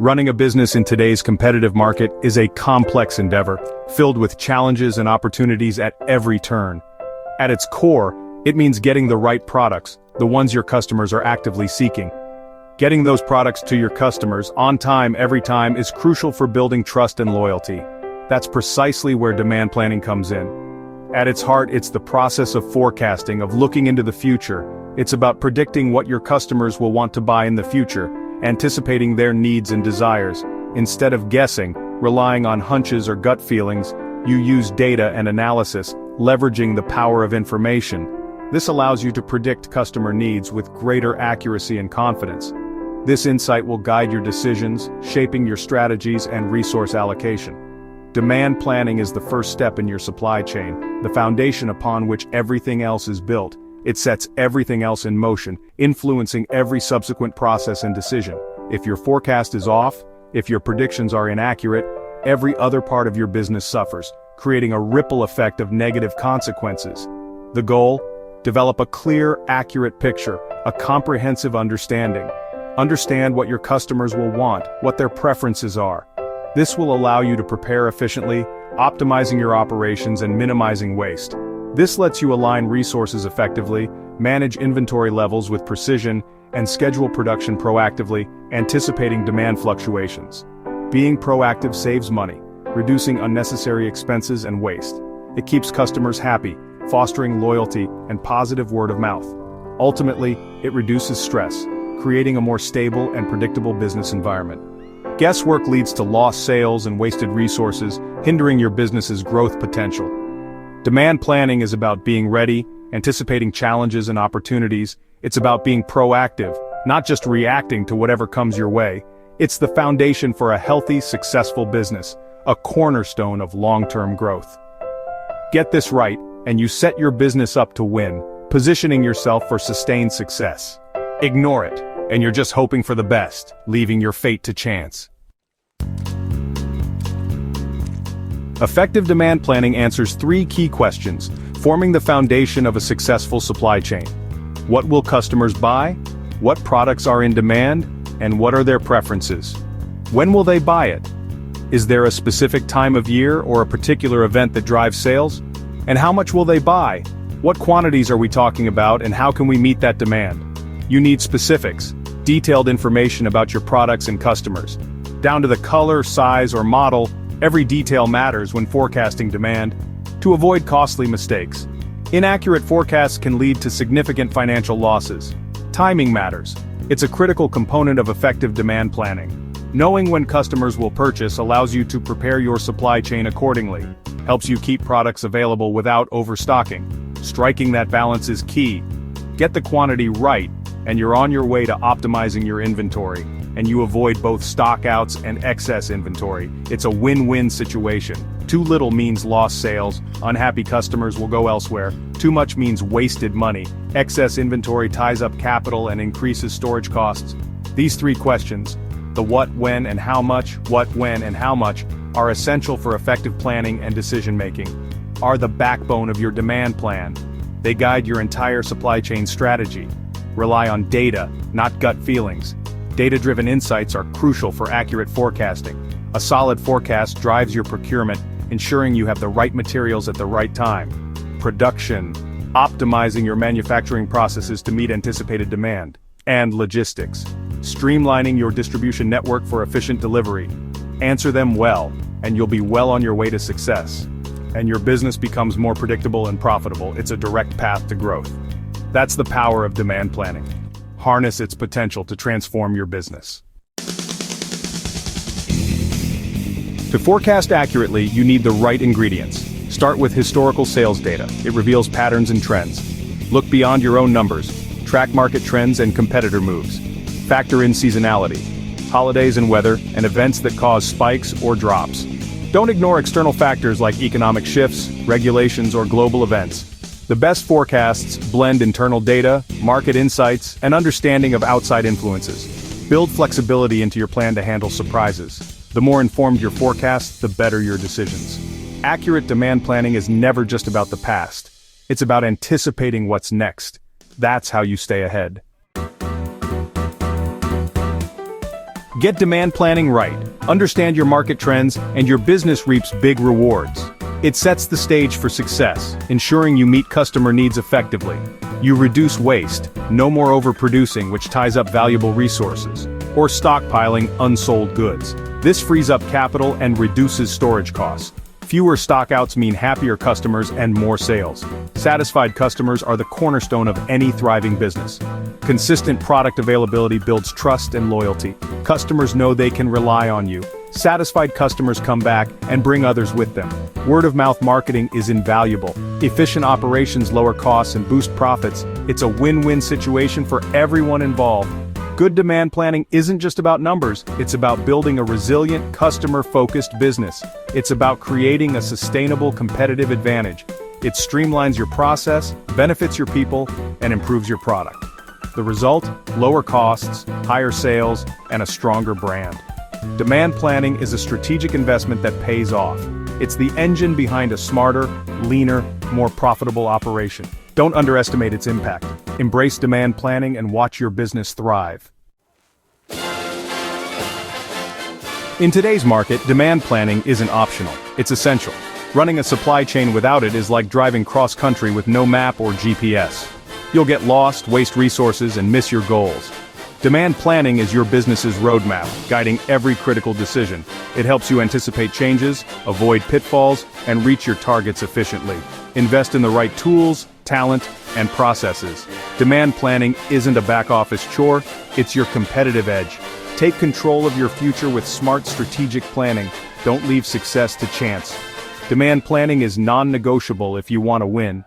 Running a business in today's competitive market is a complex endeavor, filled with challenges and opportunities at every turn. At its core, it means getting the right products, the ones your customers are actively seeking. Getting those products to your customers on time every time is crucial for building trust and loyalty. That's precisely where demand planning comes in. At its heart, it's the process of forecasting, of looking into the future. It's about predicting what your customers will want to buy in the future, anticipating their needs and desires. Instead of guessing, relying on hunches or gut feelings, you use data and analysis, leveraging the power of information. This allows you to predict customer needs with greater accuracy and confidence. This insight will guide your decisions, shaping your strategies and resource allocation. Demand planning is the first step in your supply chain, the foundation upon which everything else is built. It sets everything else in motion, influencing every subsequent process and decision. If your forecast is off, if your predictions are inaccurate, every other part of your business suffers, creating a ripple effect of negative consequences. The goal? Develop a clear, accurate picture, a comprehensive understanding. Understand what your customers will want, what their preferences are. This will allow you to prepare efficiently, optimizing your operations and minimizing waste. This lets you align resources effectively, manage inventory levels with precision, and schedule production proactively, anticipating demand fluctuations. Being proactive saves money, reducing unnecessary expenses and waste. It keeps customers happy, fostering loyalty and positive word of mouth. Ultimately, it reduces stress, creating a more stable and predictable business environment. Guesswork leads to lost sales and wasted resources, hindering your business's growth potential. Demand planning is about being ready, anticipating challenges and opportunities. It's about being proactive, not just reacting to whatever comes your way. It's the foundation for a healthy, successful business, a cornerstone of long-term growth. Get this right, and you set your business up to win, positioning yourself for sustained success. Ignore it, and you're just hoping for the best, leaving your fate to chance. Effective demand planning answers three key questions, forming the foundation of a successful supply chain. What will customers buy? What products are in demand? And what are their preferences? When will they buy it? Is there a specific time of year or a particular event that drives sales? And how much will they buy? What quantities are we talking about, and how can we meet that demand? You need specifics, detailed information about your products and customers. Down to the color, size, or model, every detail matters when forecasting demand. To avoid costly mistakes. Inaccurate forecasts can lead to significant financial losses. Timing matters. It's a critical component of effective demand planning. Knowing when customers will purchase allows you to prepare your supply chain accordingly. Helps you keep products available without overstocking. Striking that balance is key. Get the quantity right, and you're on your way to optimizing your inventory, and you avoid both stockouts and excess inventory. It's a win-win situation. Too little means lost sales, unhappy customers will go elsewhere. Too much means wasted money. Excess inventory ties up capital and increases storage costs. These three questions, the what, when, and how much, are essential for effective planning and decision-making, are the backbone of your demand plan. They guide your entire supply chain strategy. Rely on data, not gut feelings. Data-driven insights are crucial for accurate forecasting. A solid forecast drives your procurement, ensuring you have the right materials at the right time. Production, optimizing your manufacturing processes to meet anticipated demand. And logistics, streamlining your distribution network for efficient delivery. Answer them well, and you'll be well on your way to success. And your business becomes more predictable and profitable. It's a direct path to growth. That's the power of demand planning. Harness its potential to transform your business. To forecast accurately, you need the right ingredients. Start with historical sales data. It reveals patterns and trends. Look beyond your own numbers. Track market trends and competitor moves. Factor in seasonality, holidays and weather, and events that cause spikes or drops. Don't ignore external factors like economic shifts, regulations, or global events. The best forecasts blend internal data, market insights, and understanding of outside influences. Build flexibility into your plan to handle surprises. The more informed your forecast, the better your decisions. Accurate demand planning is never just about the past. It's about anticipating what's next. That's how you stay ahead. Get demand planning right, understand your market trends, and your business reaps big rewards. It sets the stage for success, ensuring you meet customer needs effectively. You reduce waste, no more overproducing which ties up valuable resources, or stockpiling unsold goods. This frees up capital and reduces storage costs. Fewer stockouts mean happier customers and more sales. Satisfied customers are the cornerstone of any thriving business. Consistent product availability builds trust and loyalty. Customers know they can rely on you. Satisfied customers come back and bring others with them. Word-of-mouth marketing is invaluable. Efficient operations lower costs and boost profits. It's a win-win situation for everyone involved. Good demand planning isn't just about numbers, it's about building a resilient, customer-focused business. It's about creating a sustainable competitive advantage. It streamlines your process, benefits your people, and improves your product. The result? Lower costs, higher sales, and a stronger brand. Demand planning is a strategic investment that pays off. It's the engine behind a smarter, leaner, more profitable operation. Don't underestimate its impact. Embrace demand planning and watch your business thrive. In today's market, demand planning isn't optional, it's essential. Running a supply chain without it is like driving cross-country with no map or GPS. You'll get lost, waste resources, and miss your goals. Demand planning is your business's roadmap, guiding every critical decision. It helps you anticipate changes, avoid pitfalls, and reach your targets efficiently. Invest in the right tools, talent, and processes. Demand planning isn't a back-office chore, it's your competitive edge. Take control of your future with smart strategic planning. Don't leave success to chance. Demand planning is non-negotiable if you want to win.